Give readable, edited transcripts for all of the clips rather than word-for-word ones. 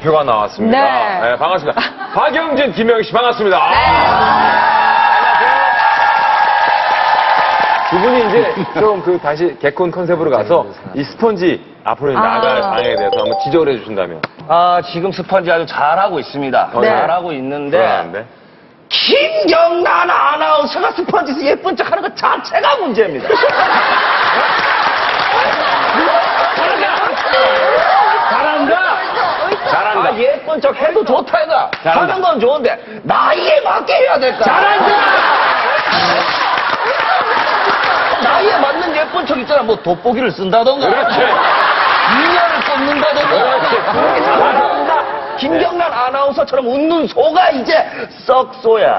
발표가 나왔습니다. 네. 네, 반갑습니다. 박영진, 김영희 씨 반갑습니다. 두 분이 이제 좀 다시 개콘 컨셉으로 가서 이 스펀지 앞으로 나갈 방향에 대해서 한번 지적을 해주신다면. 지금 스펀지 아주 잘하고 있습니다. 네. 잘하고 있는데 불안한데? 김경란 아나운서가 스펀지에서 예쁜 척 하는 것 자체가 문제입니다. 잘한다. 예쁜 척 해도 좋다 이거. 하는 건 좋은데 나이에 맞게 해야 될까? 잘한다. 나이에 맞는 예쁜 척 있잖아. 뭐 돋보기를 쓴다던가. 그렇지. 인연을 꺾는다던가. 그렇게 잘한다. 김경란 아나운서처럼 웃는 소가 이제 썩소야.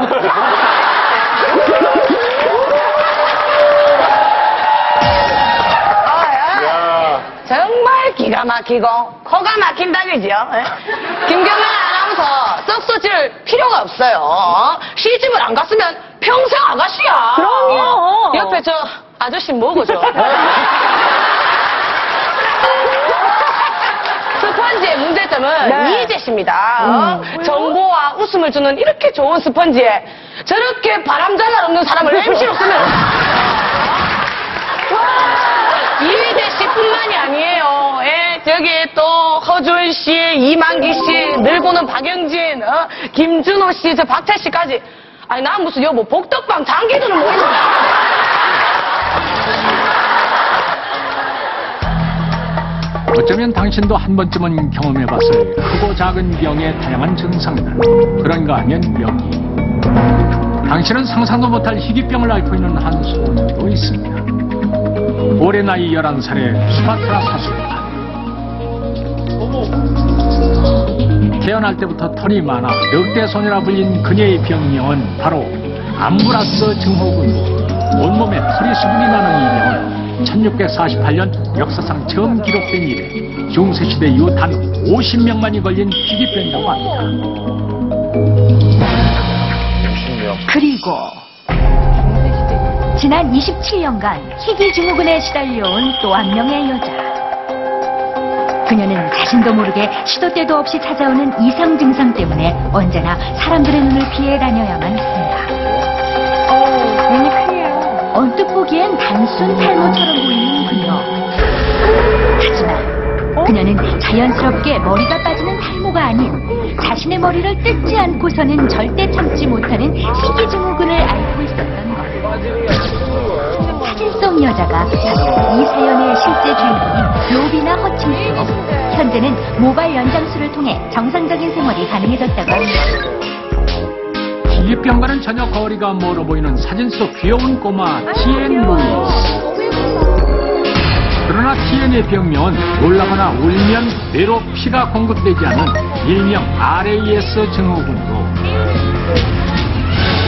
정말 기가 막히고 코가 막힌다 그죠? 김경란 아나운서 썩소질 필요가 없어요. 시집을 안 갔으면 평생 아가씨야. 그럼요. 옆에 저 아저씨 뭐고죠? 스펀지의 문제점은 네. 이희재 씨입니다. 정보와 웃음을 주는 이렇게 좋은 스펀지에 저렇게 바람잘 없는 사람을 MC로 쓰면 이희재 씨뿐만이 아니에요. 저기 또 허준 씨, 이만기 씨, 늙고는 박영진, 김준호 씨, 저 박태 씨까지. 아니 난 무슨 여보 복덕방 장기들은 모르겠어. 어쩌면 당신도 한 번쯤은 경험해봤을 크고 작은 병의 다양한 증상들. 그런가 하면 여기. 당신은 상상도 못할 희귀병을 앓고 있는 한 소녀도 있습니다. 올해 나이 11살의 수마트라 사수입니다. 태어날 때부터 털이 많아 늑대소녀라 불린 그녀의 병명은 바로 암브라스 증후군. 온몸에 털이 수분이 나는 이 병은 1648년 역사상 처음 기록된 이래 중세시대 이후 단 50명만이 걸린 희귀병이라고 합니다. 그리고 지난 27년간 희귀증후군에 시달려온 또 한 명의 여자. 그녀는 자신도 모르게 시도 때도 없이 찾아오는 이상 증상 때문에 언제나 사람들의 눈을 피해 다녀야만 했습니다. 눈이 크네요. 언뜻 보기엔 단순 탈모처럼 보이는 그녀. 하지만 그녀는 자연스럽게 머리가 빠지는 탈모가 아닌 자신의 머리를 뜯지 않고서는 절대 참지 못하는 희귀증후군을 앓고 있었던 것. 사진 속 여자가 바로 이 사연의 실제 주인공인 로비나 허칭스. 현재는 모발 연장술을 통해 정상적인 생활이 가능해졌다고 합니다. 희귀병과는 전혀 거리가 멀어 보이는 사진 속 귀여운 꼬마 TN 루이스. 그러나 TN의 병명은 놀라거나 울면 뇌로 피가 공급되지 않는 일명 RAS 증후군으로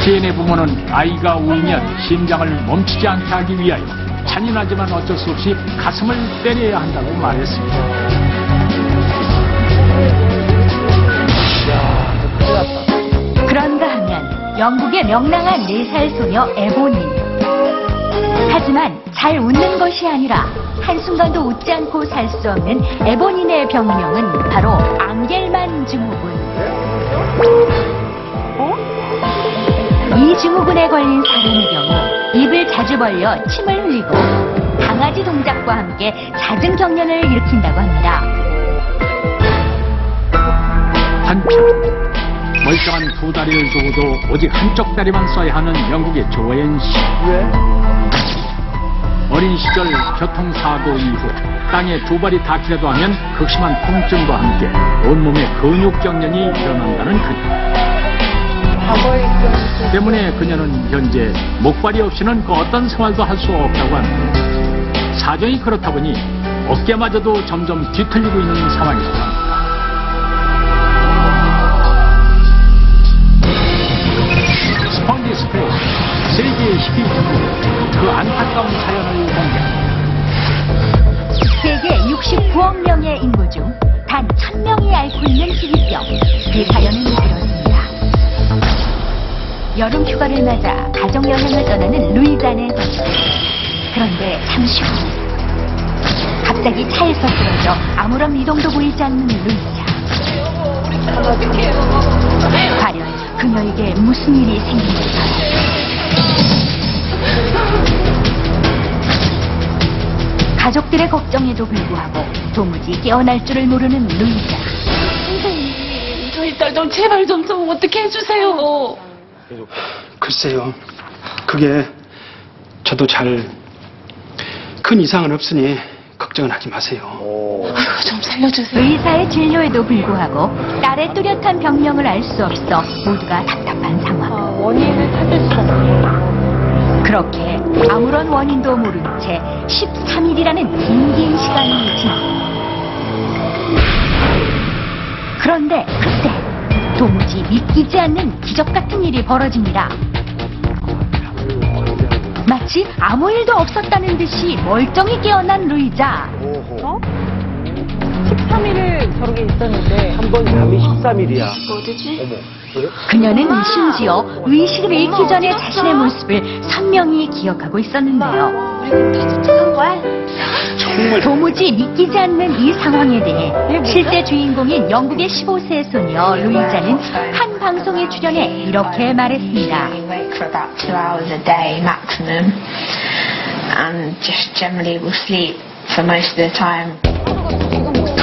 TN의 부모는 아이가 울면 심장을 멈추지 않게 하기 위하여 잔인하지만 어쩔 수 없이 가슴을 때려야 한다고 말했습니다. 그런가 하면 영국의 명랑한 4살 소녀 에보니. 하지만 잘 웃는 것이 아니라 한순간도 웃지 않고 살 수 없는 에보닌의 병명은 바로 앙겔만 증후군. 이 증후군에 걸린 사람의 경우 입을 자주 벌려 침을 흘리고 강아지 동작과 함께 잦은 경련을 일으킨다고 합니다. 한편 멀쩡한 두 다리를 두고도 오직 한쪽 다리만 써야 하는 영국의 조앤 씨. 어린 시절 교통사고 이후 땅에 두 발이 닿기라도 하면 극심한 통증과 함께 온몸에 근육 경련이 일어난다는 그녀. 때문에 그녀는 현재 목발이 없이는 그 어떤 생활도 할 수 없다고 합니다. 사정이 그렇다 보니 어깨마저도 점점 뒤틀리고 있는 상황이라고 합니다. 스펀지 스페이스 세계의 희귀병 그 안타까운 사연을 공개합니다. 세계 69억 명의 인구 중 단 1000명이 앓고 있는 희귀병. 그 사연은 이렇습니다. 여름 휴가를 맞아 가족여행을 떠나는 루이자네 가족. 그런데 잠시 후 갑자기 차에서 쓰러져 아무런 이동도 보이지 않는 루이자. 과연 그녀에게 무슨 일이 생긴 걸까요? 가족들의 걱정에도 불구하고 도무지 깨어날 줄을 모르는 루이자. 선생님, 저희 딸 좀 제발 좀 어떻게 해주세요. 글쎄요. 그게 저도 잘 큰 이상은 없으니 걱정은 하지 마세요. 아이고, 좀 살려주세요. 의사의 진료에도 불구하고 딸의 뚜렷한 병명을 알 수 없어 모두가 답답한 상황. 원인을 찾을 수 없어요. 그렇게 아무런 원인도 모른 채 13일이라는 긴 시간이 지납니다. 그런데 그때 도무지 믿기지 않는 기적 같은 일이 벌어집니다. 마치 아무 일도 없었다는 듯이 멀쩡히 깨어난 루이자. 13일을 저렇게 있었는데. 한 번 잠이 13일이야. 그녀는 심지어 의식을 잃기 전에 자신의 모습을 선명히 기억하고 있었는데요. 도무지 믿기지 않는 이 상황에 대해 실제 주인공인 영국의 15세 소녀 루이자는 한 방송에 출연해 이렇게 말했습니다. For about 2 hours a day maximum, and just generally will sleep for most of the time.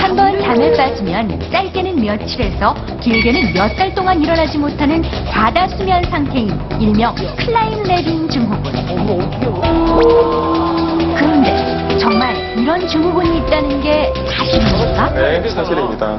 한 번 잠을 빠지면 짧게는 며칠에서 길게는 몇 달 동안 일어나지 못하는 과다 수면 상태인 일명 클라인 레빈 증후군. 그런데 정말 이런 증후군이 있다는 게 사실입니까? 네, 사실입니다.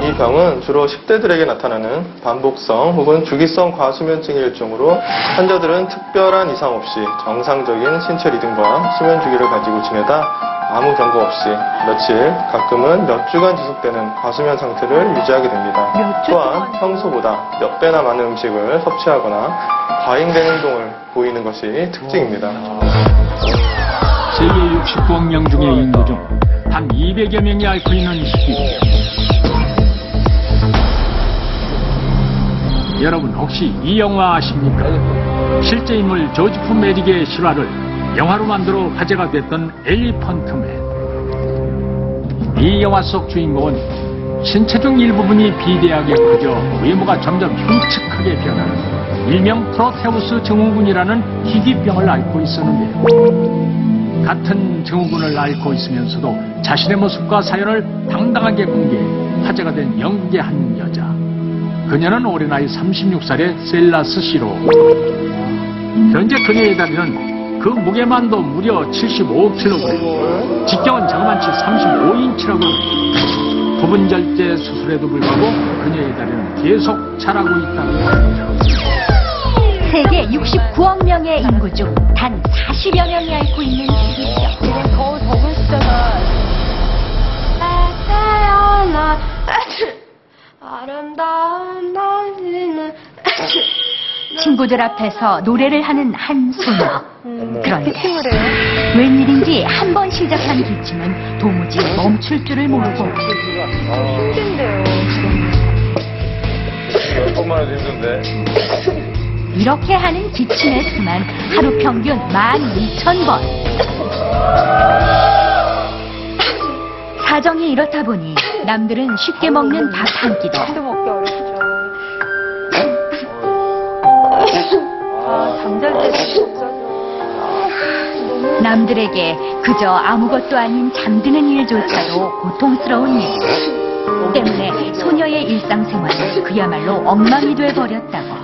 이 병은 주로 10대들에게 나타나는 반복성 혹은 주기성 과수면증의 일종으로 환자들은 특별한 이상 없이 정상적인 신체 리듬과 수면 주기를 가지고 지내다 아무 경고 없이 며칠, 가끔은 몇 주간 지속되는 과수면 상태를 유지하게 됩니다. 또한 평소보다 몇 배나 많은 음식을 섭취하거나 과잉된 행동을 보이는 것이 특징입니다. 세계 69억 명 중의 인구 중 단 200여 명이 앓고 있는 희귀병. 여러분 혹시 이 영화 아십니까? 실제 인물 조지 푸 메릭의 실화를 영화로 만들어 화제가 됐던 엘리펀트맨. 이 영화 속 주인공은 신체 중 일부분이 비대하게 커져 외모가 점점 흉측하게 변하는 일명 프로테우스 증후군이라는 희귀병을 앓고 있었는데요. 같은 증후군을 앓고 있으면서도 자신의 모습과 사연을 당당하게 공개해 화제가 된 영국의 한 여자. 그녀는 올해 나이 36살의 셀라스 시로. 현재 그녀의 다리는 그 무게만도 무려 75kg, 직경은 자그만치 35인치라고 합니다. 부분 절제 수술에도 불구하고 그녀의 다리는 계속 자라고 있다고 합니다. 세계 69억 명의 인구 중 단 40여 명이 앓고 있는 희귀병. 지금 더 적은 숫자가. 태어나 아름다운 당신은 친구들 앞에서 노래를 하는 한 소녀. 그런데 기침을 해요. 웬일인지 한 번 시작한 기침은 도무지 멈출 줄을 모르고 힘든데요. 몇 번만 해도 힘든데. 이렇게 하는 기침의 수만 하루 평균 12,000번. 사정이 이렇다 보니 남들은 쉽게 먹는 밥 한 끼도 밥도 먹기 어렵죠. 잠잘 때도 진짜죠. 남들에게 그저 아무것도 아닌 잠드는 일조차도 고통스러운 일 때문에 소녀의 일상생활은 그야말로 엉망이 돼버렸다고.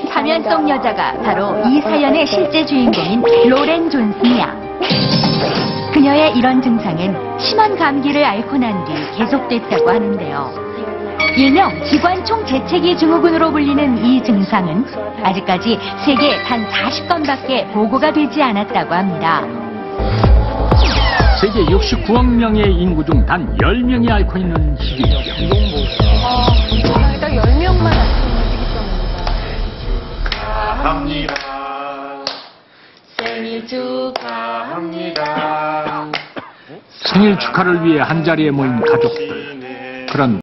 화면 속 여자가 바로 이 사연의 실제 주인공인 로렌 존슨 양. 그녀의 이런 증상은 심한 감기를 앓고 난 뒤 계속됐다고 하는데요. 일명 기관총 재채기 증후군으로 불리는 이 증상은 아직까지 세계 단 40건밖에 보고가 되지 않았다고 합니다. 세계 69억 명의 인구 중 단 10명이 앓고 있는 희귀병. 일단 10명만 앓고 있는 희귀병입니다. 생일 축하합니다. 생일 축하를 위해 한자리에 모인 가족들. 그런